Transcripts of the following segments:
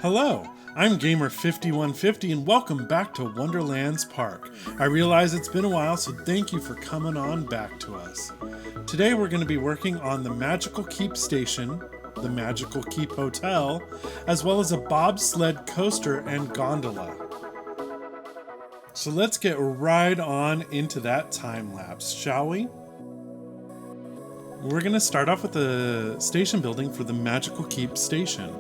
Hello, I'm Gamer5150 and welcome back to Wonderlands Park. I realize it's been a while, so thank you for coming on back to us. Today we're going to be working on the Magical Keep Station, the Magical Keep Hotel, as well as a bobsled coaster and gondola. So let's get right on into that time lapse, shall we? We're going to start off with the station building for the Magical Keep Station.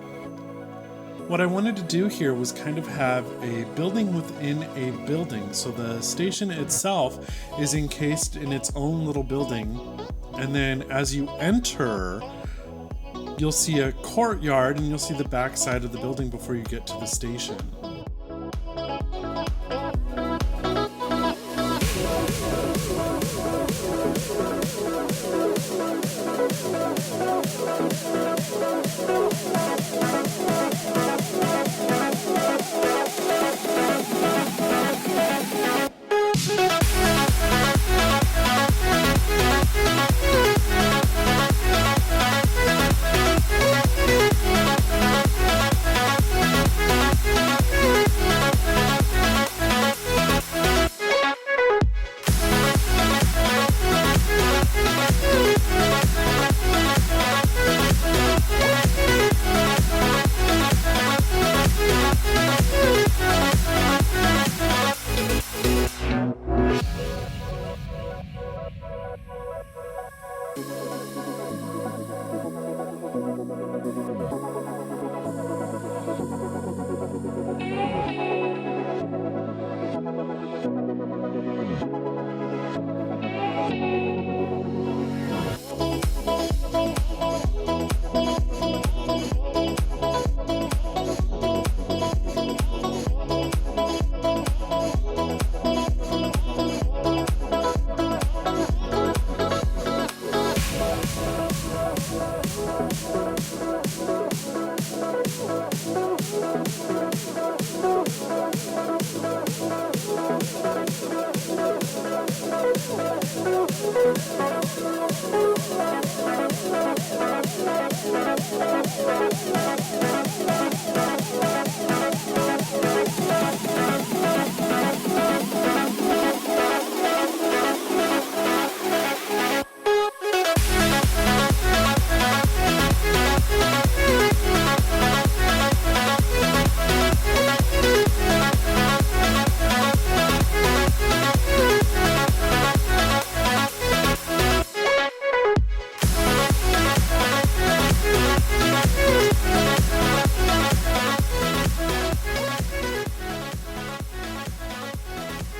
What I wanted to do here was kind of have a building within a building. So the station itself is encased in its own little building. And then as you enter, you'll see a courtyard and you'll see the back side of the building before you get to the station.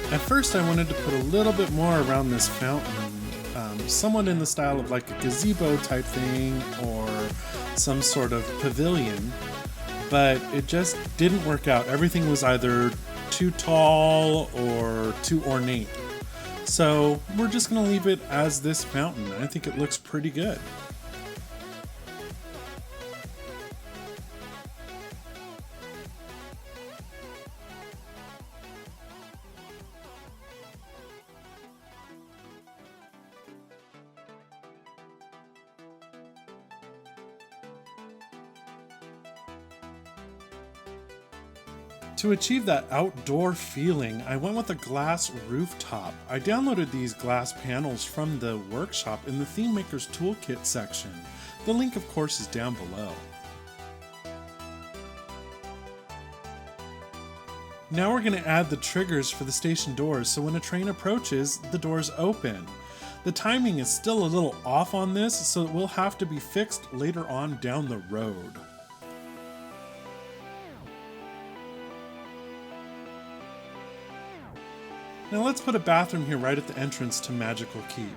At first I wanted to put a little bit more around this fountain, somewhat in the style of like a gazebo type thing or some sort of pavilion, but it just didn't work out. Everything was either too tall or too ornate. So we're just going to leave it as this fountain. I think it looks pretty good. To achieve that outdoor feeling, I went with a glass rooftop. I downloaded these glass panels from the workshop in the Theme Maker's Toolkit section. The link, of course, is down below. Now we're going to add the triggers for the station doors, so when a train approaches, the doors open. The timing is still a little off on this, so it will have to be fixed later on down the road. Now let's put a bathroom here right at the entrance to Magical Keep.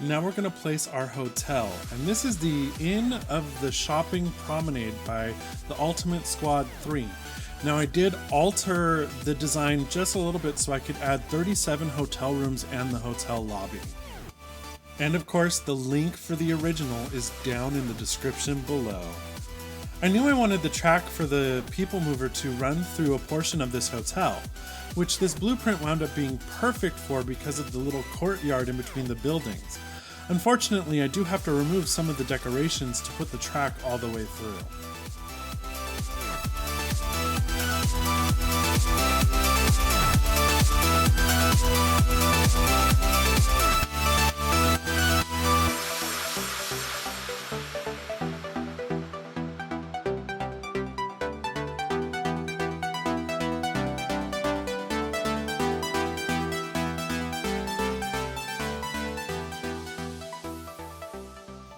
Now we're going to place our hotel, and this is the Inn of the Shopping Promenade by the Ultimate Squad 3. Now I did alter the design just a little bit so I could add 37 hotel rooms and the hotel lobby. And of course the link for the original is down in the description below. I knew I wanted the track for the People Mover to run through a portion of this hotel, which this blueprint wound up being perfect for because of the little courtyard in between the buildings. Unfortunately, I do have to remove some of the decorations to put the track all the way through.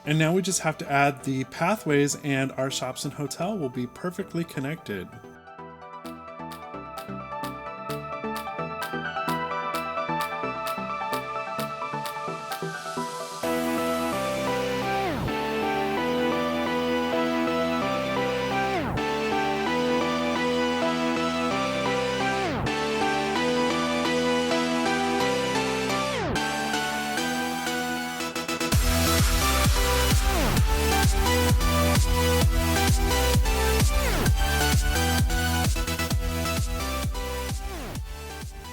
And now we just have to add the pathways and our shops and hotel will be perfectly connected.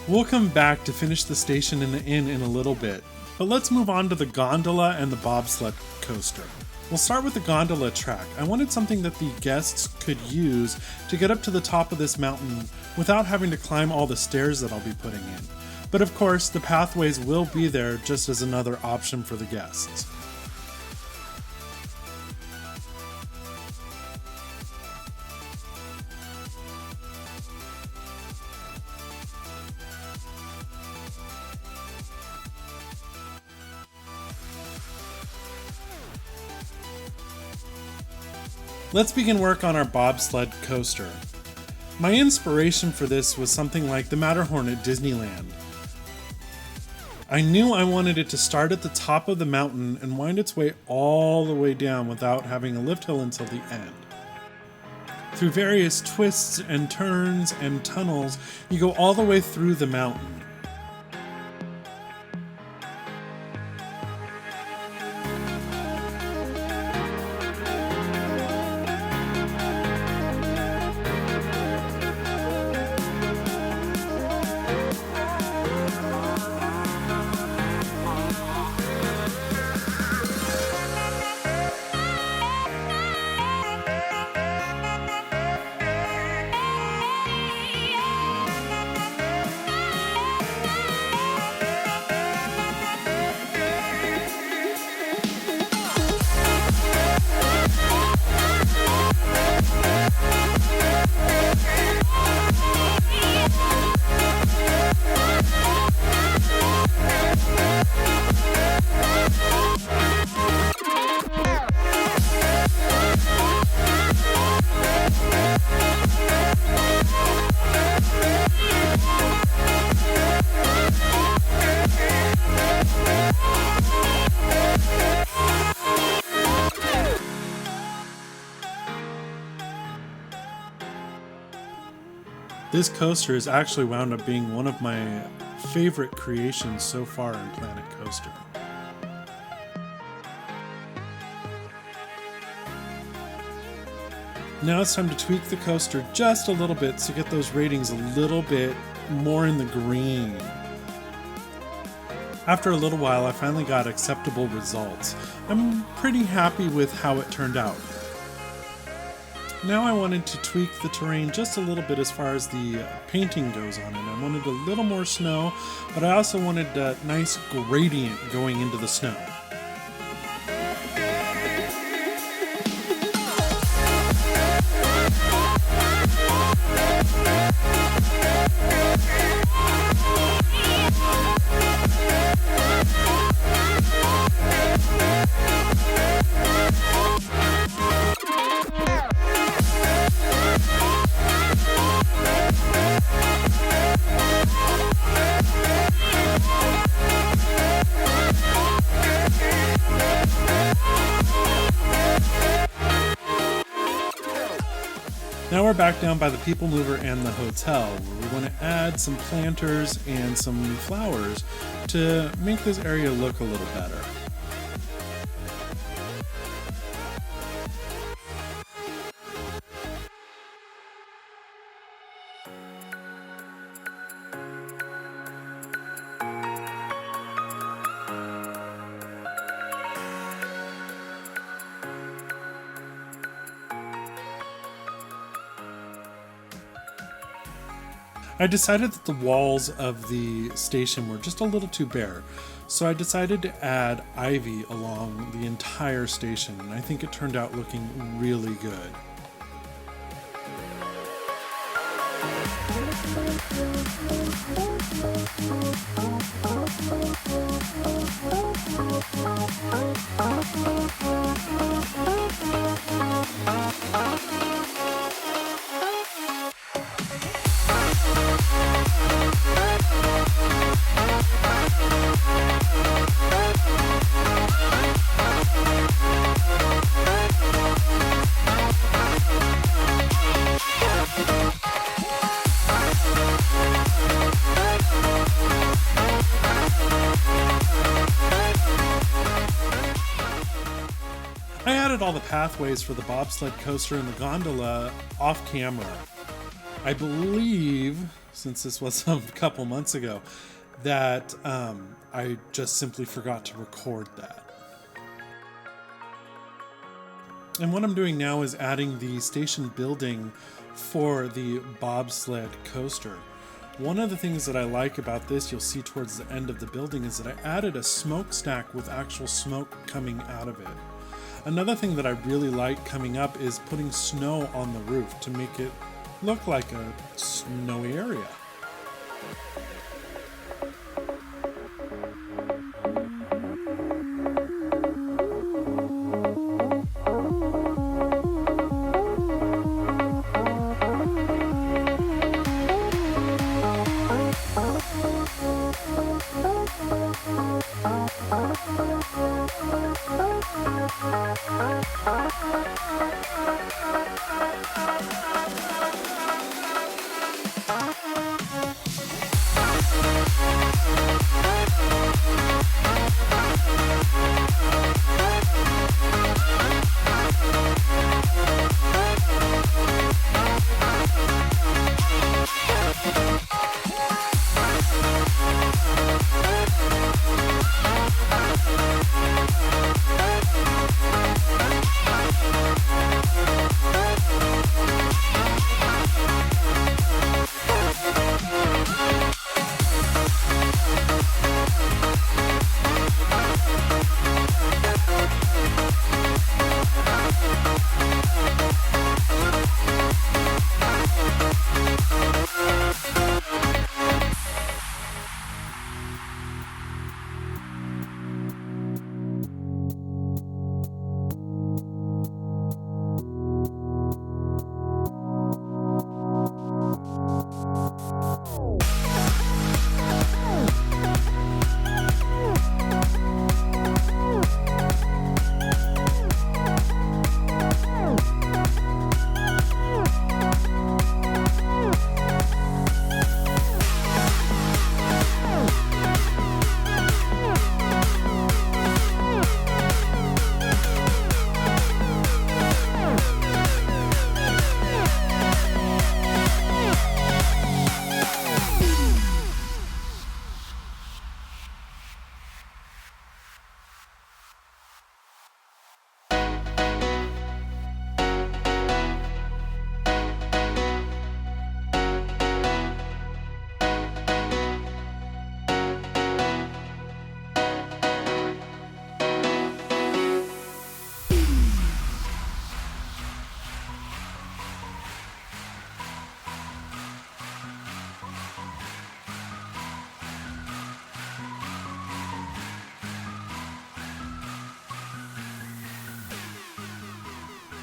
We'll come back to finish the station and the inn in a little bit, but let's move on to the gondola and the bobsled coaster. We'll start with the gondola track. I wanted something that the guests could use to get up to the top of this mountain without having to climb all the stairs that I'll be putting in. But of course, the pathways will be there just as another option for the guests. Let's begin work on our bobsled coaster. My inspiration for this was something like the Matterhorn at Disneyland. I knew I wanted it to start at the top of the mountain and wind its way all the way down without having a lift hill until the end. Through various twists and turns and tunnels, you go all the way through the mountain. This coaster has actually wound up being one of my favorite creations so far in Planet Coaster. Now it's time to tweak the coaster just a little bit to get those ratings a little bit more in the green. After a little while, I finally got acceptable results. I'm pretty happy with how it turned out. Now I wanted to tweak the terrain just a little bit as far as the painting goes on it. I wanted a little more snow, but I also wanted a nice gradient going into the snow. Now we're back down by the People Mover and the hotel, where we want to add some planters and some flowers to make this area look a little better. I decided that the walls of the station were just a little too bare, so I decided to add ivy along the entire station, and I think it turned out looking really good. I added all the pathways for the bobsled coaster and the gondola off camera. I believe, since this was a couple months ago, that I just simply forgot to record that. And what I'm doing now is adding the station building for the bobsled coaster. One of the things that I like about this, you'll see towards the end of the building, is that I added a smokestack with actual smoke coming out of it. Another thing that I really like coming up is putting snow on the roof to make it look like a snowy area.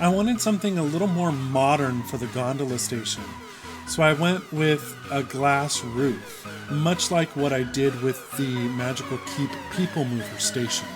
I wanted something a little more modern for the gondola station, so I went with a glass roof, much like what I did with the Magical Keep People Mover station.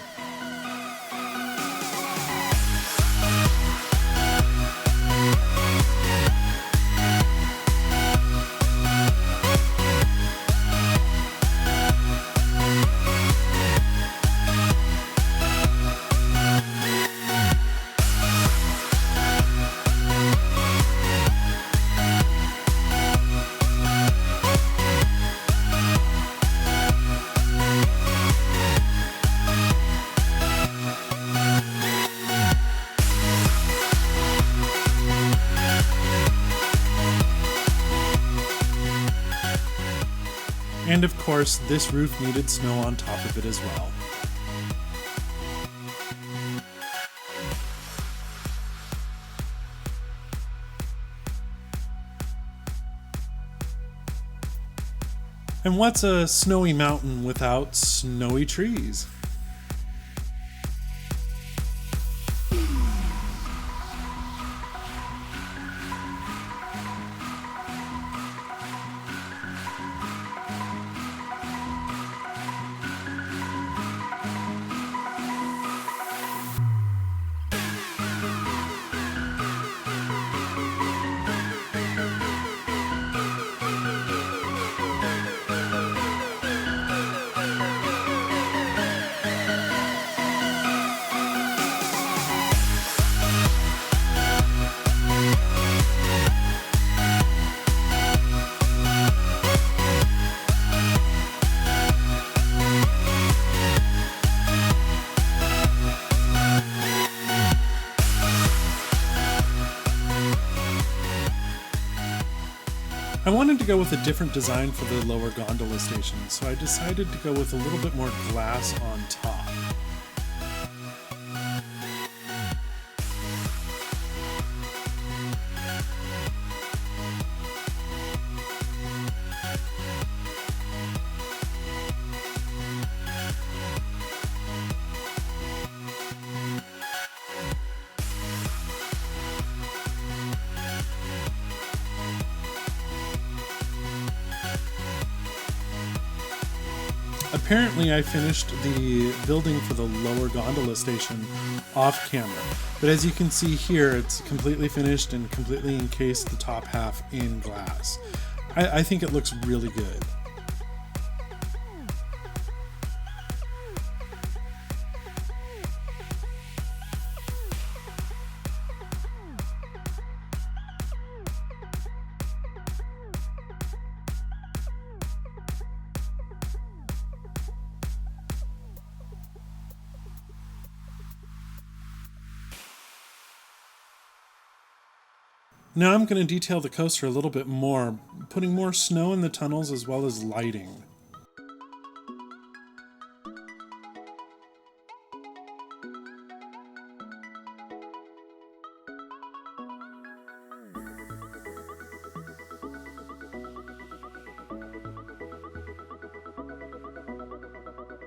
And of course, this roof needed snow on top of it as well. And what's a snowy mountain without snowy trees? I wanted to go with a different design for the lower gondola station, so I decided to go with a little bit more glass on top. Apparently I finished the building for the lower gondola station off camera, but as you can see here, it's completely finished and completely encased the top half in glass. I think it looks really good. Now I'm going to detail the coaster a little bit more, putting more snow in the tunnels as well as lighting.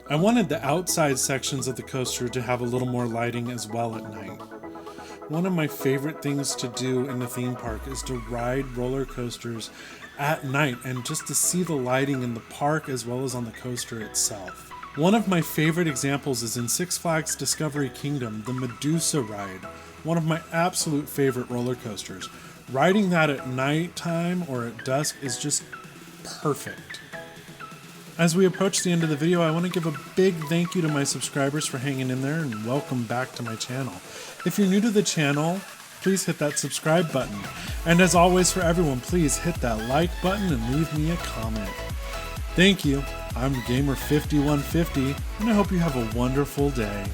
I wanted the outside sections of the coaster to have a little more lighting as well at night. One of my favorite things to do in the theme park is to ride roller coasters at night and just to see the lighting in the park as well as on the coaster itself. One of my favorite examples is in Six Flags Discovery Kingdom, the Medusa ride, one of my absolute favorite roller coasters. Riding that at nighttime or at dusk is just perfect. As we approach the end of the video, I want to give a big thank you to my subscribers for hanging in there and welcome back to my channel. If you're new to the channel, please hit that subscribe button. And as always for everyone, please hit that like button and leave me a comment. Thank you. I'm Gamer5150 and I hope you have a wonderful day.